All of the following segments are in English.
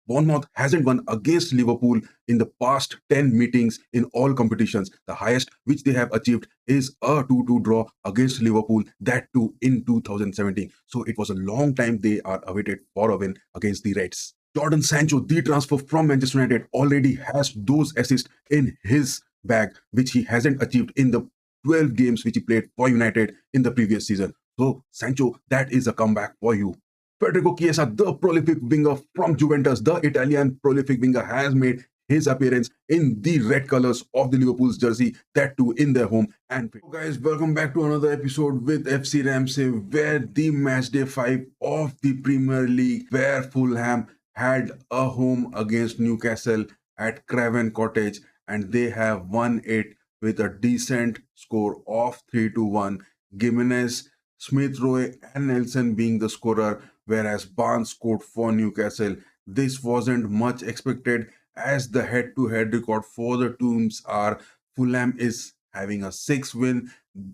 Bournemouth hasn't won against Liverpool in the past 10 meetings in all competitions. The highest which they have achieved is a 2-2 draw against Liverpool, that too in 2017. So it was a long time they are awaited for a win against the Reds. Jordan Sancho, the transfer from Manchester United, already has those assists in his bag, which he hasn't achieved in the 12 games which he played for United in the previous season. So, Sancho, that is a comeback for you. Federico Chiesa, the prolific winger from Juventus, the Italian prolific winger, has made his appearance in the red colors of the Liverpool's jersey, that too in their home Anfield. So guys, welcome back to another episode with FC Ramsay, where the match day 5 of the Premier League, where Fulham had a home against Newcastle at Craven Cottage, and they have won it with a decent score of 3-1. Gimenez, Smith Rowe, and Nelson being the scorer, whereas Barnes scored for Newcastle. This wasn't much expected, as the head-to-head record for the teams are Fulham is having a 6 win,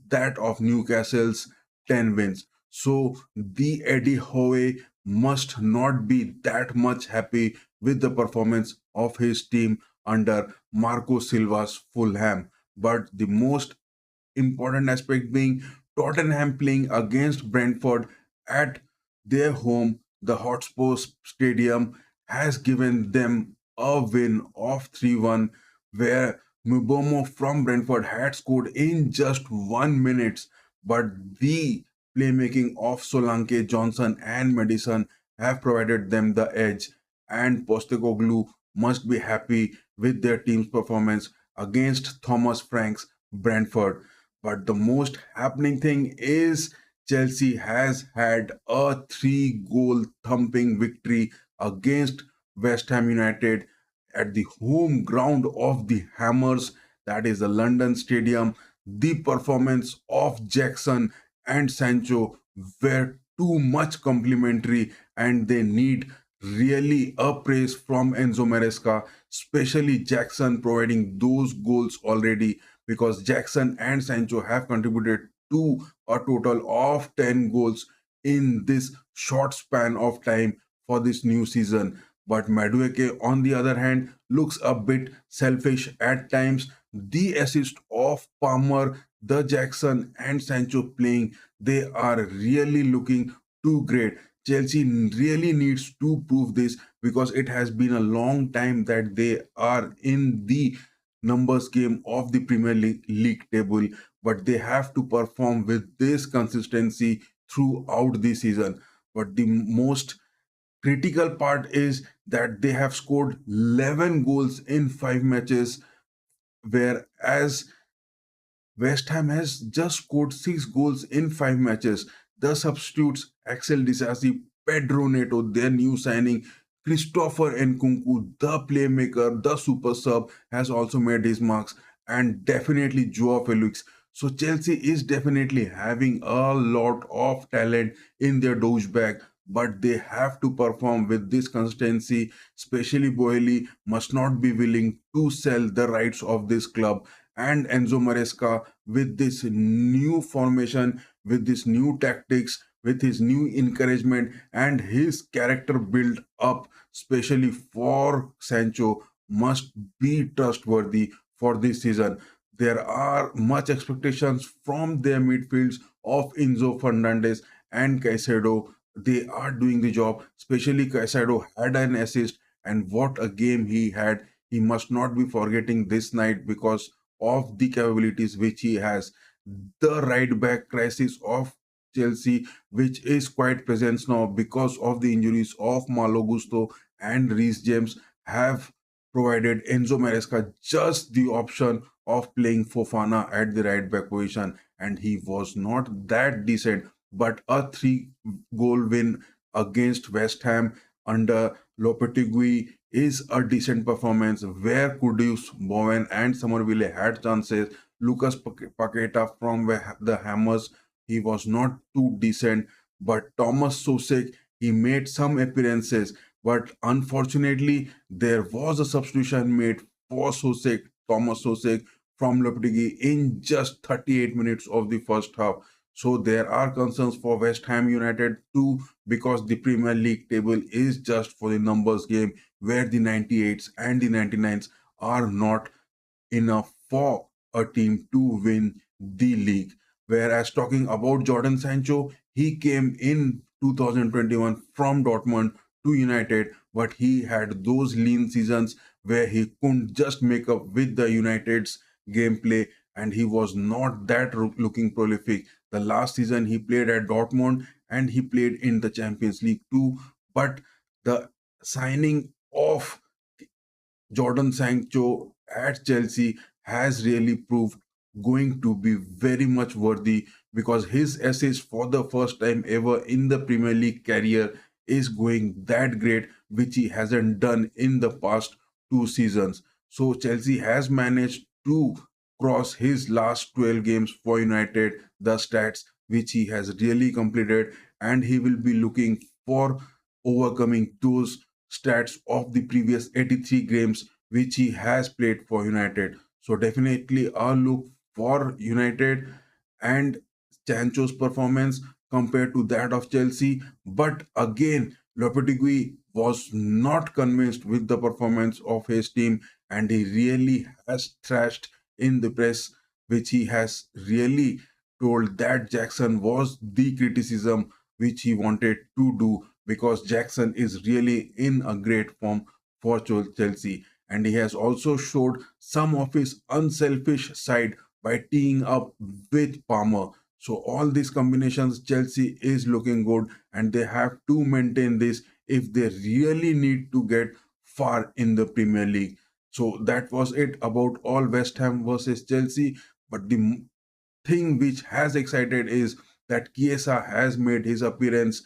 that of Newcastle's 10 wins. So the Eddie Howe must not be that much happy with the performance of his team under Marco Silva's Fulham. But the most important aspect being Tottenham playing against Brentford at their home, the Hotspur Stadium, has given them a win of 3-1, where Mubomo from Brentford had scored in just 1 minute, but the playmaking of Solanke, Johnson, and Madison have provided them the edge, and Postecoglou must be happy with their team's performance against Thomas Frank's Brentford. But the most happening thing is Chelsea has had a 3-goal thumping victory against West Ham United at the home ground of the Hammers, that is the London Stadium. The performance of Jackson and Sancho were too much complimentary, and they need really a praise from Enzo Maresca, especially Jackson providing those goals already, because Jackson and Sancho have contributed to a total of 10 goals in this short span of time for this new season. But Madueke, on the other hand, looks a bit selfish at times. The assist of Palmer, the Jackson, and Sancho playing, they are really looking too great. Chelsea really needs to prove this, because it has been a long time that they are in the numbers game of the Premier League table, but they have to perform with this consistency throughout the season. But the most critical part is that they have scored 11 goals in 5 matches, whereas West Ham has just scored 6 goals in 5 matches. The substitutes Axel Disasi, Pedro Neto, their new signing, Christopher Nkunku, the playmaker, the super sub, has also made his marks, and definitely Joao Felix. So Chelsea is definitely having a lot of talent in their douche bag, but they have to perform with this consistency. Especially Boehly must not be willing to sell the rights of this club, and Enzo Maresca, with this new formation, with this new tactics, with his new encouragement and his character build up, especially for Sancho, must be trustworthy for this season. There are much expectations from their midfields of Enzo Fernandez and Caicedo. They are doing the job, especially Caicedo had an assist, and what a game he had. He must not be forgetting this night because of the capabilities which he has. The right back crisis of Chelsea, which is quite present now because of the injuries of Malo Gusto and Reece James, have provided Enzo Maresca just the option of playing Fofana at the right back position, and he was not that decent. But a 3-goal win against West Ham under Lopetegui is a decent performance, where Kudus, Bowen, and Somerville had chances. Lucas Paqueta from the Hammers, he was not too decent, but Thomas Sosek, he made some appearances, but unfortunately, there was a substitution made for Sosek, Thomas Sosek from Lopetegui in just 38 minutes of the first half. So there are concerns for West Ham United too, because the Premier League table is just for the numbers game. where the 98s and the 99s are not enough for a team to win the league. Whereas talking about Jordan Sancho, he came in 2021 from Dortmund to United, but he had those lean seasons where he couldn't just make up with the United's gameplay, and he was not that looking prolific. The last season he played at Dortmund and he played in the Champions League too, but the signing of Jordan Sancho at Chelsea has really proved going to be very much worthy, because his assist for the first time ever in the Premier League career is going that great, which he hasn't done in the past 2 seasons. So Chelsea has managed to cross his last 12 games for United, the stats which he has really completed, and he will be looking for overcoming those stats of the previous 83 games which he has played for United. So definitely a look for United and Sancho's performance compared to that of Chelsea. But again, Lopetegui was not convinced with the performance of his team, and he really has thrashed in the press, which he has really told that Jackson was the criticism which he wanted to do, because Jackson is really in a great form for Chelsea, and he has also showed some of his unselfish side by teaming up with Palmer. So all these combinations, Chelsea is looking good, and they have to maintain this if they really need to get far in the Premier League. So that was it about all West Ham versus Chelsea. But the thing which has excited is that Chiesa has made his appearance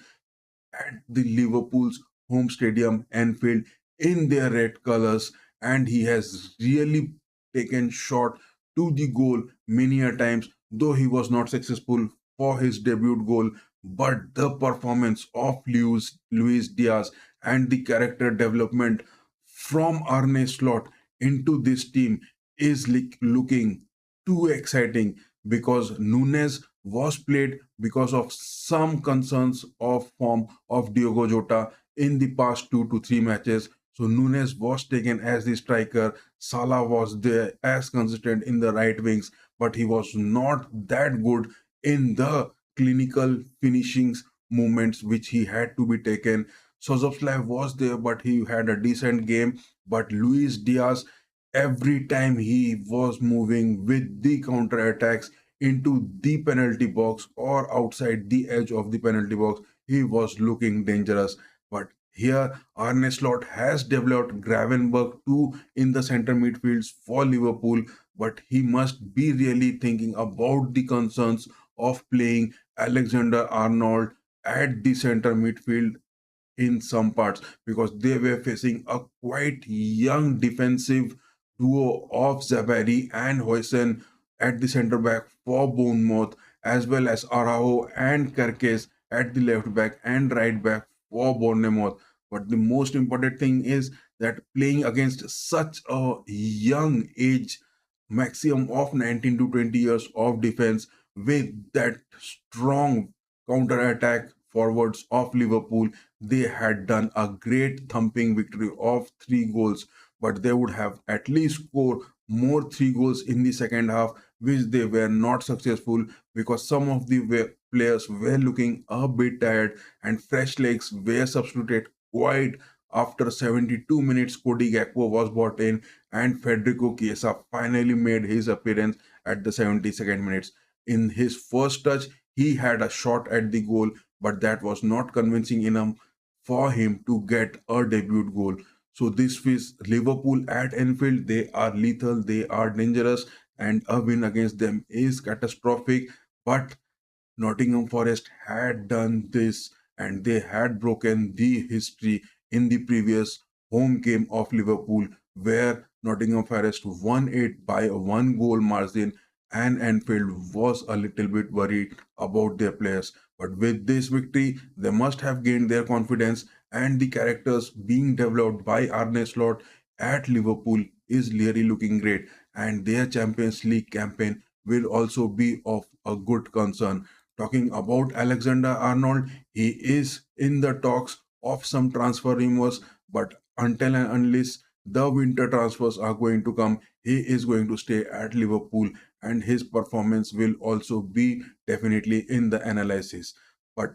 at the Liverpool's home stadium, Anfield, in their red colors, and he has really taken shot to the goal many a times, though he was not successful for his debut goal. But the performance of Luis Diaz and the character development from Arne Slot into this team is looking too exciting, because Nunes was played because of some concerns of form of Diogo Jota in the past 2 to 3 matches. So Nunes was taken as the striker. Salah was there as consistent in the right wings, but he was not that good in the clinical finishings moments which he had to be taken. Szoboszlai was there, but he had a decent game. But Luis Diaz, every time he was moving with the counter attacks into the penalty box or outside the edge of the penalty box, he was looking dangerous. But here, Arne Slot has developed Gravenberg too in the center midfields for Liverpool, but he must be really thinking about the concerns of playing Alexander Arnold at the center midfield in some parts, because they were facing a quite young defensive duo of Zabari and Hoysen at the centre back for Bournemouth, as well as Araujo and Kerkez at the left back and right back for Bournemouth. But the most important thing is that playing against such a young age, maximum of 19 to 20 years of defense, with that strong counter attack forwards of Liverpool, they had done a great thumping victory of 3 goals, but they would have at least scored more 3 goals in the second half, which they were not successful, because some of the players were looking a bit tired, and fresh legs were substituted quite after 72 minutes. Cody Gakpo was brought in, and Federico Chiesa finally made his appearance at the 72nd minutes. In his first touch, he had a shot at the goal, but that was not convincing enough for him to get a debut goal. So this is Liverpool at Anfield. They are lethal, they are dangerous, and a win against them is catastrophic. But Nottingham Forest had done this, and they had broken the history in the previous home game of Liverpool, where Nottingham Forest won it by a 1 goal margin, and Anfield was a little bit worried about their players. But with this victory, they must have gained their confidence, and the characters being developed by Arne Slot at Liverpool is really looking great, and their Champions League campaign will also be of a good concern. Talking about Alexander Arnold, he is in the talks of some transfer rumors, but until and unless the winter transfers are going to come, he is going to stay at Liverpool, and his performance will also be definitely in the analysis. But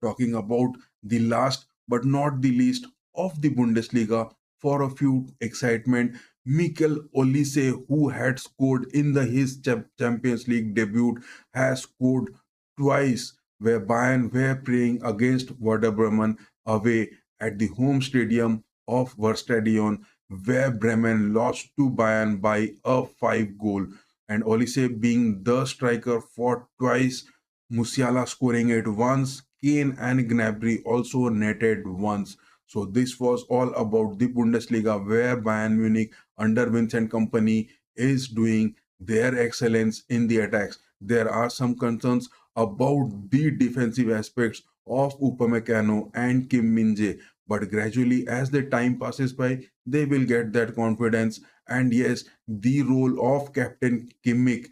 talking about the last but not the least of the Bundesliga, for a few excitement, Mikel Olise, who had scored in the his Champions League debut, has scored twice, where Bayern were playing against Werder Bremen away at the home stadium of Verstadion, where Bremen lost to Bayern by a 5 goal. And Olise being the striker for twice, Musiala scoring it once, Kane and Gnabry also netted once. So this was all about the Bundesliga, where Bayern Munich under Vincent Company is doing their excellence in the attacks. There are some concerns about the defensive aspects of Upamecano and Kim Min-jae, but gradually as the time passes by, they will get that confidence. And yes, the role of Captain Kimmich,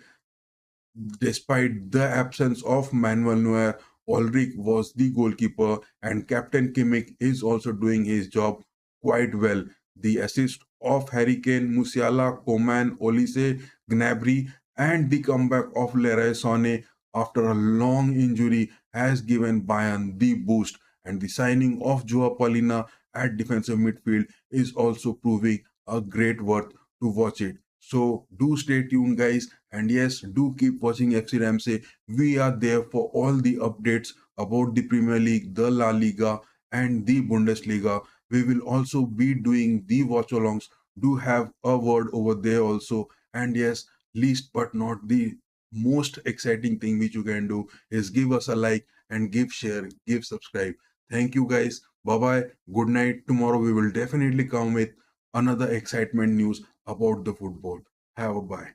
despite the absence of Manuel Neuer, Ulrich was the goalkeeper, and Captain Kimmich is also doing his job quite well. The assist of Harry Kane, Musiala, Coman, Olise, Gnabry, and the comeback of Leroy Sané after a long injury has given Bayern the boost. And the signing of Joao Paulina at defensive midfield is also proving a great worth to watch it. So do stay tuned, guys, and yes, do keep watching FC Ramsay. We are there for all the updates about the Premier League, the La Liga, and the Bundesliga. We will also be doing the watch alongs. Do have a word over there also. And yes, least but not the most exciting thing which you can do is give us a like and give share, give subscribe. Thank you, guys. Bye bye. Good night. Tomorrow we will definitely come with another excitement news about the football. Have a bye.